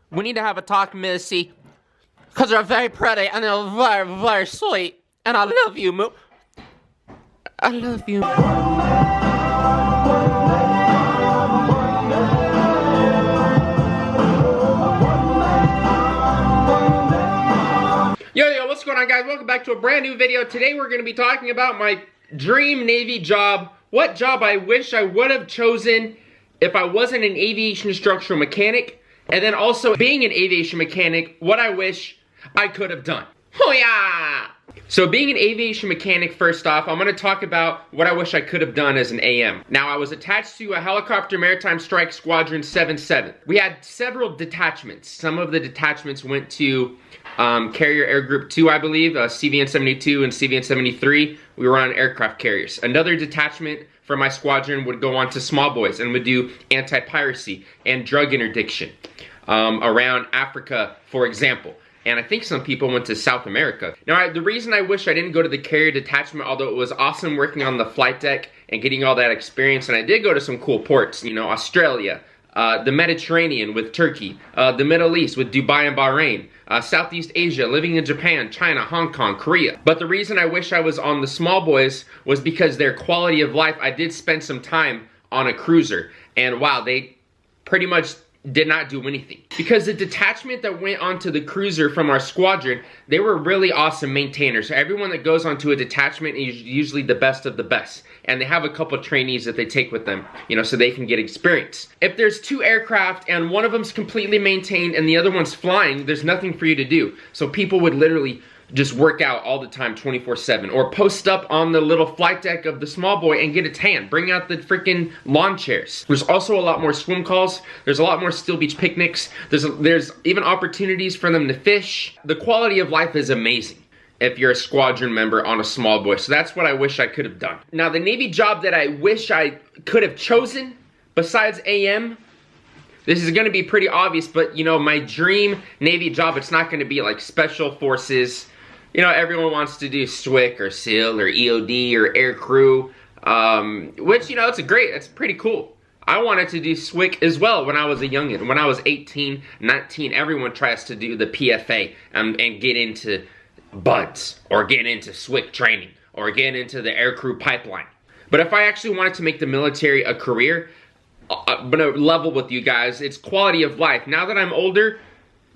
We need to have a talk, Missy. Because you're very pretty and you're very, very sweet. And I love you, Moo. I love you. Yo, what's going on, guys? Welcome back to a brand new video. Today we're going to be talking about my dream Navy job. What job I wish I would have chosen if I wasn't an aviation structural mechanic. And then also, being an aviation mechanic, what I wish I could have done. Oh yeah! So being an aviation mechanic, first off, I'm going to talk about what I wish I could have done as an AM. Now, I was attached to a Helicopter Maritime Strike Squadron 7-7. We had several detachments. Some of the detachments went to Carrier Air Group 2, I believe, CVN-72 and CVN-73. We were on aircraft carriers. Another detachment from my squadron would go on to small boys and would do anti-piracy and drug interdiction around Africa, for example. And I think some people went to South America. Now, the reason I wish I didn't go to the carrier detachment, although it was awesome working on the flight deck and getting all that experience, and I did go to some cool ports, you know, Australia, the Mediterranean with Turkey, the Middle East with Dubai and Bahrain, Southeast Asia, living in Japan, China, Hong Kong, Korea. But the reason I wish I was on the small boys was because their quality of life. I did spend some time on a cruiser, and wow, they pretty much did not do anything. Because the detachment that went onto the cruiser from our squadron, they were really awesome maintainers. So everyone that goes onto a detachment is usually the best of the best. And they have a couple trainees that they take with them, you know, so they can get experience. If there's two aircraft and one of them's completely maintained and the other one's flying, there's nothing for you to do. So people would literally just work out all the time 24/7, or post up on the little flight deck of the small boy and get a tan. Bring out the freaking lawn chairs. There's also a lot more swim calls. There's a lot more Steel Beach picnics. There's even opportunities for them to fish. The quality of life is amazing if you're a squadron member on a small boy. So that's what I wish I could have done. Now, the Navy job that I wish I could have chosen besides AM, this is gonna be pretty obvious, but you know, my dream Navy job, it's not gonna be like Special Forces. You know, everyone wants to do SWIC or SEAL or EOD or Air Crew, which, you know, it's pretty cool. I wanted to do SWIC as well when I was a youngin'. When I was 18, 19, everyone tries to do the PFA and get into BUDS or get into SWIC training or get into the Air Crew pipeline. But if I actually wanted to make the military a career, I'm gonna level with you guys, it's quality of life. Now that I'm older,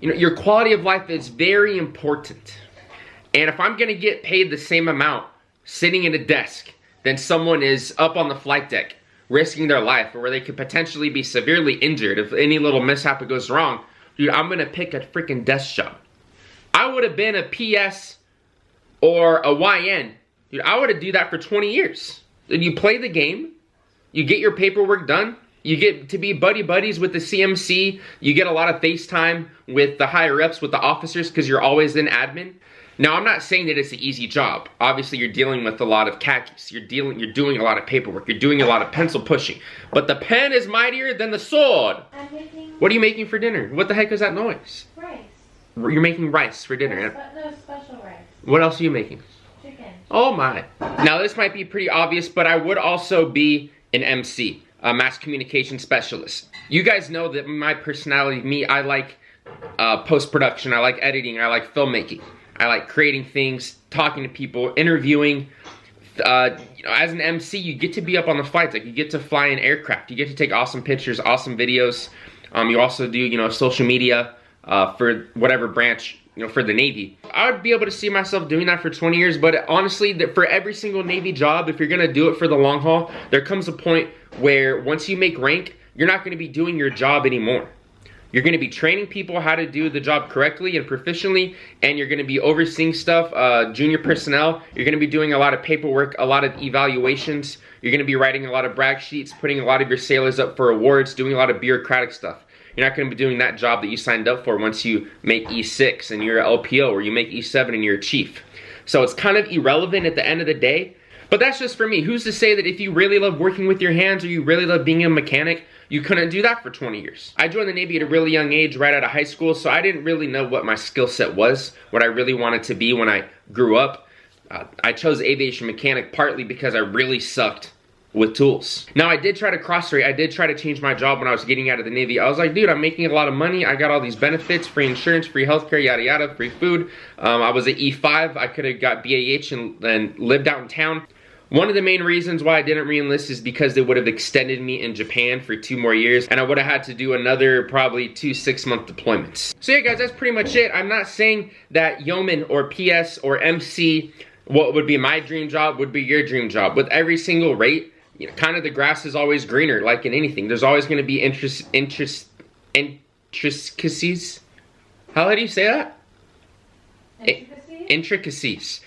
you know, your quality of life is very important. And if I'm gonna get paid the same amount sitting at a desk than someone is up on the flight deck risking their life, or where they could potentially be severely injured if any little mishap goes wrong, dude, I'm gonna pick a freaking desk job. I would have been a PS or a YN. Dude, I would have do that for 20 years. And you play the game, you get your paperwork done, you get to be buddies with the CMC, you get a lot of FaceTime with the higher ups, with the officers, because you're always in admin. Now, I'm not saying that it's an easy job. Obviously, you're dealing with a lot of khakis. You're doing a lot of paperwork. You're doing a lot of pencil pushing. But the pen is mightier than the sword. What are you making for dinner? What the heck is that noise? Rice. You're making rice for dinner. No, special rice. What else are you making? Chicken. Oh my. Now, this might be pretty obvious, but I would also be an MC, a mass communication specialist. You guys know that my personality, I like post-production. I like editing. I like filmmaking. I like creating things, talking to people, interviewing. You know, as an MC, you get to be up on the flights. Like, you get to fly in aircraft. You get to take awesome pictures, awesome videos. You also do, you know, social media for whatever branch, you know, for the Navy. I would be able to see myself doing that for 20 years, but honestly, for every single Navy job, if you're gonna do it for the long haul, there comes a point where once you make rank, you're not gonna be doing your job anymore. You're going to be training people how to do the job correctly and proficiently, and you're going to be overseeing stuff, junior personnel. You're going to be doing a lot of paperwork, a lot of evaluations. You're going to be writing a lot of brag sheets, putting a lot of your sailors up for awards, doing a lot of bureaucratic stuff. You're not going to be doing that job that you signed up for once you make E6 and you're an LPO, or you make E7 and you're a chief. So it's kind of irrelevant at the end of the day. But that's just for me. Who's to say that if you really love working with your hands, or you really love being a mechanic, you couldn't do that for 20 years. I joined the Navy at a really young age, right out of high school, so I didn't really know what my skill set was, what I really wanted to be when I grew up. I chose aviation mechanic partly because I really sucked with tools. Now, I did try to cross-rate. I did try to change my job when I was getting out of the Navy. I was like, dude, I'm making a lot of money. I got all these benefits, free insurance, free healthcare, yada yada, free food. I was at E5. I could have got BAH and lived out in town. One of the main reasons why I didn't re-enlist is because they would have extended me in Japan for 2 more years, and I would have had to do another probably 2 6-month deployments. So yeah, guys, that's pretty much it. I'm not saying that yeoman or PS or MC, what would be my dream job would be your dream job. With every single rate, you know, kind of the grass is always greener, like in anything. There's always going to be intricacies. How do you say that? Intricacies.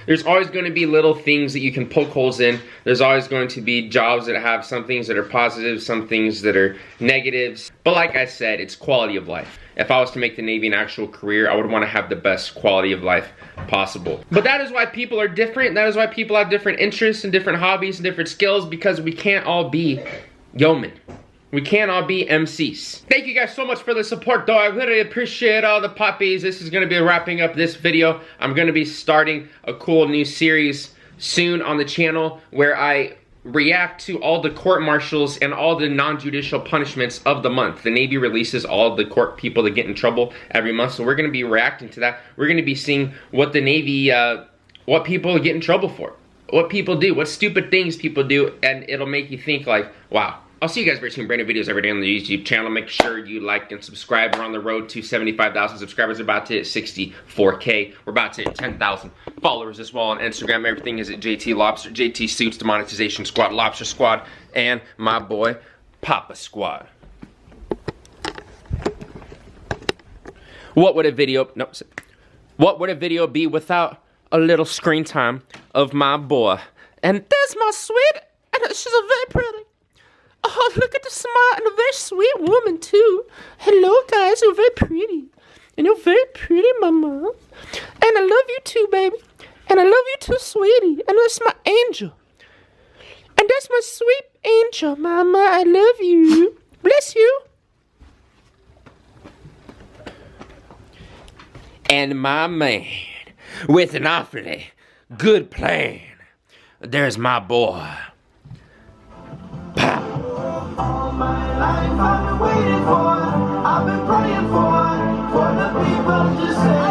There's always going to be little things that you can poke holes in. There's always going to be jobs that have some things that are positive, some things that are negatives. But like I said, it's quality of life. If I was to make the Navy an actual career, I would want to have the best quality of life possible. But that is why people are different. That is why people have different interests and different hobbies and different skills, because we can't all be yeomen. We can't all be MCs. Thank you guys so much for the support, though. I really appreciate all the puppies. This is going to be wrapping up this video. I'm going to be starting a cool new series soon on the channel where I react to all the court-martials and all the non-judicial punishments of the month. The Navy releases all the court people that get in trouble every month, so we're going to be reacting to that. We're going to be seeing what the Navy, what people get in trouble for, what people do, what stupid things people do, and it'll make you think like, wow. I'll see you guys very soon. Brand new videos every day on the YouTube channel. Make sure you like and subscribe. We're on the road to 75,000 subscribers. We're about to hit 64K. We're about to hit 10,000 followers as well on Instagram. Everything is at JT Lobster, JTsuits, the Monetization Squad, Lobster Squad, and my boy, Papa Squad. What would a video be without a little screen time of my boy? And there's my sweet, and she's a very pretty. Oh, look at the smile, and a very sweet woman, too. Hello, guys, you're very pretty. And you're very pretty, mama. And I love you, too, baby. And I love you, too, sweetie. And that's my angel. And that's my sweet angel, mama. I love you. Bless you. And my man, with an awfully good plan, there's my boy. Pow. All my life I've been waiting for, I've been praying for the people to say